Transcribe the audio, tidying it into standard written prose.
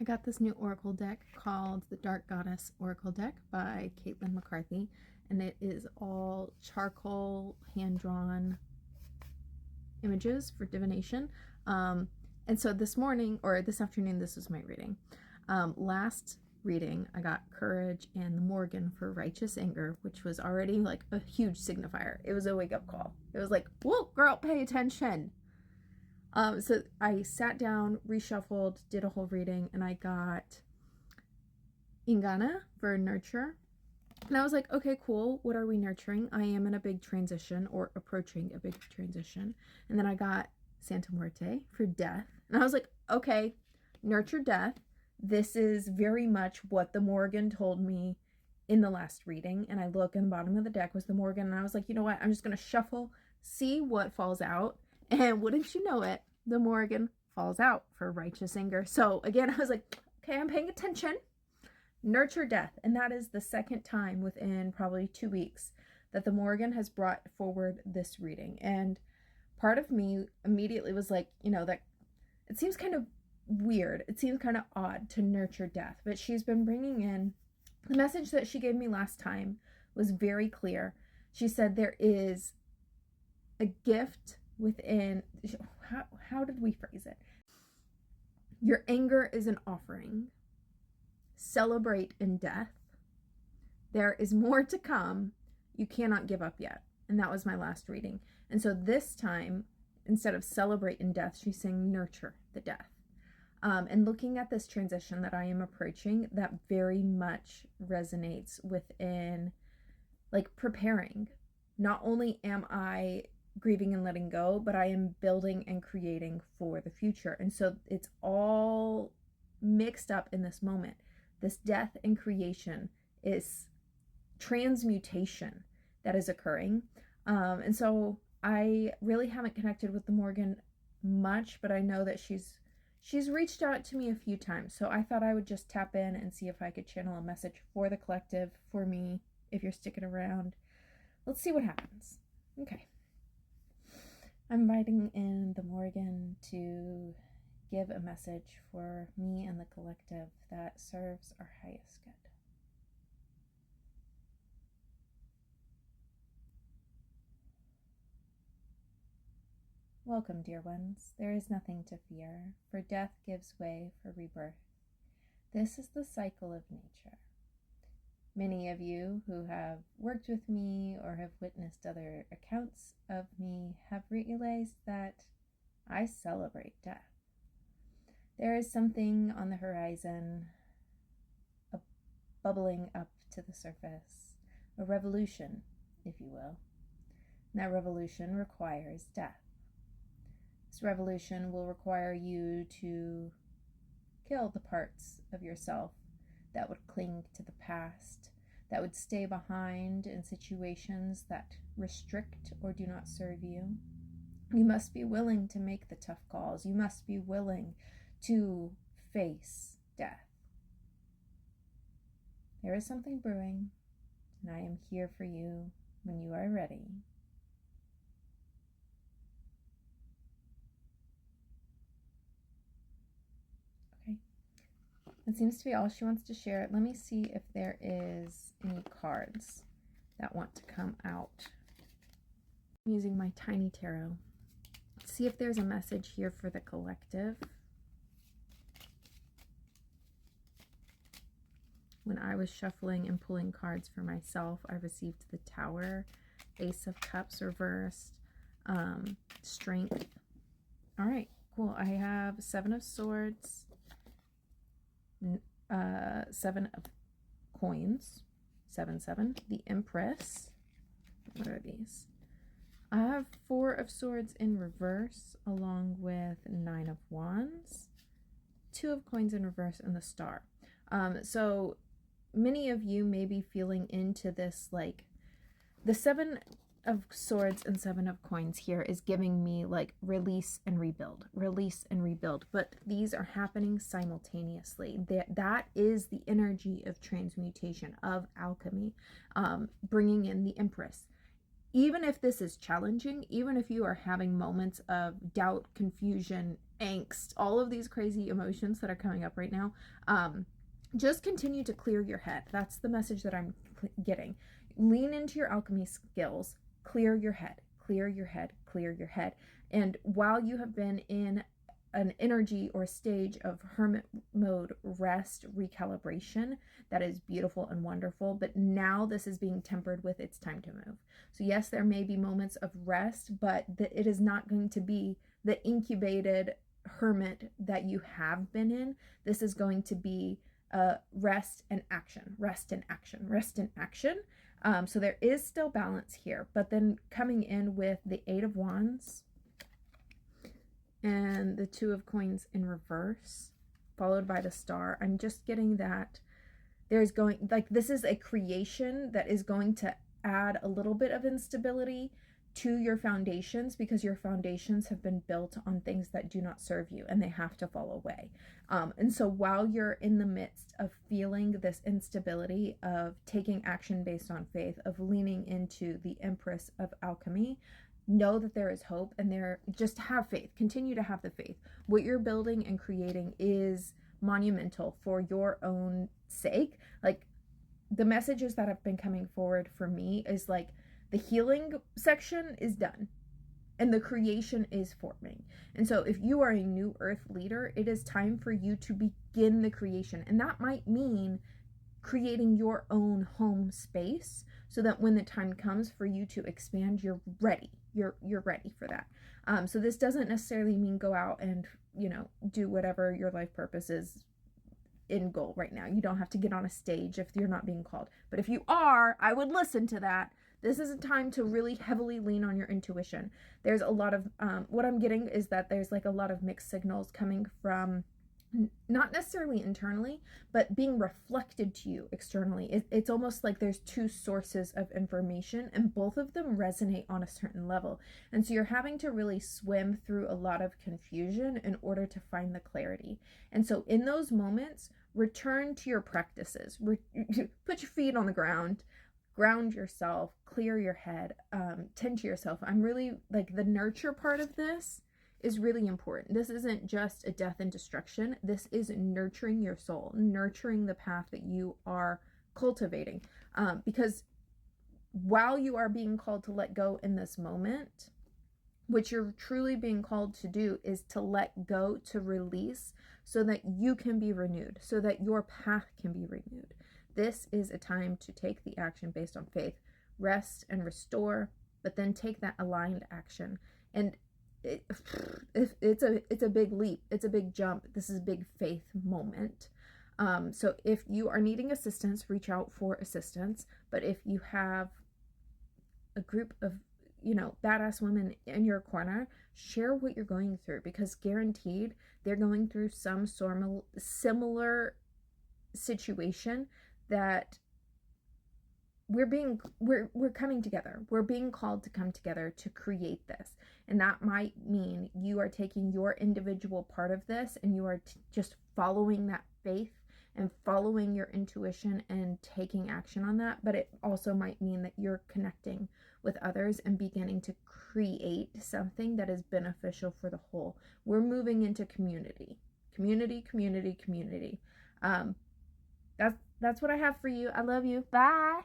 I got this new oracle deck called the Dark Goddess Oracle Deck by Caitlin McCarthy, and it is all charcoal hand-drawn images for divination. And so this morning, or this afternoon, this was my reading. Last reading, I got Courage and the Morrigan for Righteous Anger, which was already like a huge signifier. It was a wake-up call. It was like, whoa, girl, pay attention. So I sat down, reshuffled, did a whole reading, and I got Ingana for Nurture. And I was like, okay, cool. What are we nurturing? I am in a big transition, or approaching a big transition. And then I got Santa Muerte for Death. And I was like, okay, nurture death. This is very much what the Morrigan told me in the last reading. And I look in the bottom of the deck was the Morrigan, and I was like, you know what? I'm just going to shuffle, see what falls out. And wouldn't you know it, the Morrigan falls out for Righteous Anger. So again, I was like, okay, I'm paying attention. Nurture death. And that is the second time within probably 2 weeks that the Morrigan has brought forward this reading. And part of me immediately was like, you know, that it seems kind of weird. It seems kind of odd to nurture death. But she's been bringing in the message that she gave me last time was very clear. She said there is a gift within, how did we phrase it? Your anger is an offering. Celebrate in death. There is more to come. You cannot give up yet. And that was my last reading. And so this time, instead of celebrate in death, she's saying nurture the death. And looking at this transition that I am approaching, that very much resonates within like preparing. Not only am I grieving and letting go, but I am building and creating for the future. And so it's all mixed up in this moment. This death and creation is transmutation that is occurring. And so I really haven't connected with the Morrigan much, but I know that she's reached out to me a few times. So I thought I would just tap in and see if I could channel a message for the collective, for me, if you're sticking around. Let's see what happens. Okay. I'm inviting in the Morrigan to give a message for me and the collective that serves our highest good. Welcome, dear ones. There is nothing to fear, for death gives way for rebirth. This is the cycle of nature. Many of you who have worked with me or have witnessed other accounts of me have realized that I celebrate death. There is something on the horizon, bubbling up to the surface, a revolution, if you will. And that revolution requires death. This revolution will require you to kill the parts of yourself that would cling to the past, that would stay behind in situations that restrict or do not serve you. You must be willing to make the tough calls. You must be willing to face death. There is something brewing, and I am here for you when you are ready. Okay. That seems to be all she wants to share. Let me see if there is any cards that want to come out. I'm using my tiny tarot. See if there's a message here for the collective. When I was shuffling and pulling cards for myself, I received the Tower, Ace of Cups reversed, Strength. All right, cool. I have 7 of Swords, 7 of Coins, 7, the Empress. What are these? I have 4 of Swords in reverse, along with 9 of Wands, 2 of Coins in reverse, and the Star. So many of you may be feeling into this, like the 7 of Swords and 7 of Coins here is giving me like release and rebuild, but these are happening simultaneously. That is the energy of transmutation, of alchemy, bringing in the Empress. Even if this is challenging, even if you are having moments of doubt, confusion, angst, all of these crazy emotions that are coming up right now. Just continue to clear your head. That's the message that I'm getting. Lean into your alchemy skills. Clear your head, clear your head, clear your head. And while you have been in an energy or stage of hermit mode, rest, recalibration, that is beautiful and wonderful, but now this is being tempered with it's time to move. So yes, there may be moments of rest, but it is not going to be the incubated hermit that you have been in. This is going to be rest and action, rest and action, rest and action. So there is still balance here, but then coming in with the 8 of Wands and the 2 of Coins in reverse, followed by the Star. I'm just getting that there's going, like, this is a creation that is going to add a little bit of instability to your foundations, because your foundations have been built on things that do not serve you and they have to fall away. And so while you're in the midst of feeling this instability, of taking action based on faith, of leaning into the Empress of Alchemy, know that there is hope, and just have faith. Continue to have the faith. What you're building and creating is monumental for your own sake. Like, the messages that have been coming forward for me is like, the healing section is done and the creation is forming. And so if you are a new earth leader, it is time for you to begin the creation. And that might mean creating your own home space, so that when the time comes for you to expand, you're ready. You're ready for that. So this doesn't necessarily mean go out and, do whatever your life purpose is in goal right now. You don't have to get on a stage if you're not being called. But if you are, I would listen to that. This is a time to really heavily lean on your intuition. There's a lot of, what I'm getting is that there's like a lot of mixed signals coming from, not necessarily internally, but being reflected to you externally. It's almost like there's 2 sources of information, and both of them resonate on a certain level. And so you're having to really swim through a lot of confusion in order to find the clarity. And so in those moments, return to your practices. Put your feet on the ground. Ground yourself, clear your head, tend to yourself. I'm really like, the nurture part of this is really important. This isn't just a death and destruction. This is nurturing your soul, nurturing the path that you are cultivating. Because while you are being called to let go in this moment, what you're truly being called to do is to let go, to release, so that you can be renewed, so that your path can be renewed. This is a time to take the action based on faith, rest and restore, but then take that aligned action. And it's a big leap. It's a big jump. This is a big faith moment. So if you are needing assistance, reach out for assistance. But if you have a group of, badass women in your corner, share what you're going through, because guaranteed they're going through some similar situation, that we're coming together. We're being called to come together to create this. And that might mean you are taking your individual part of this, and you are just following that faith and following your intuition and taking action on that. But it also might mean that you're connecting with others and beginning to create something that is beneficial for the whole. We're moving into community. That's what I have for you. I love you. Bye.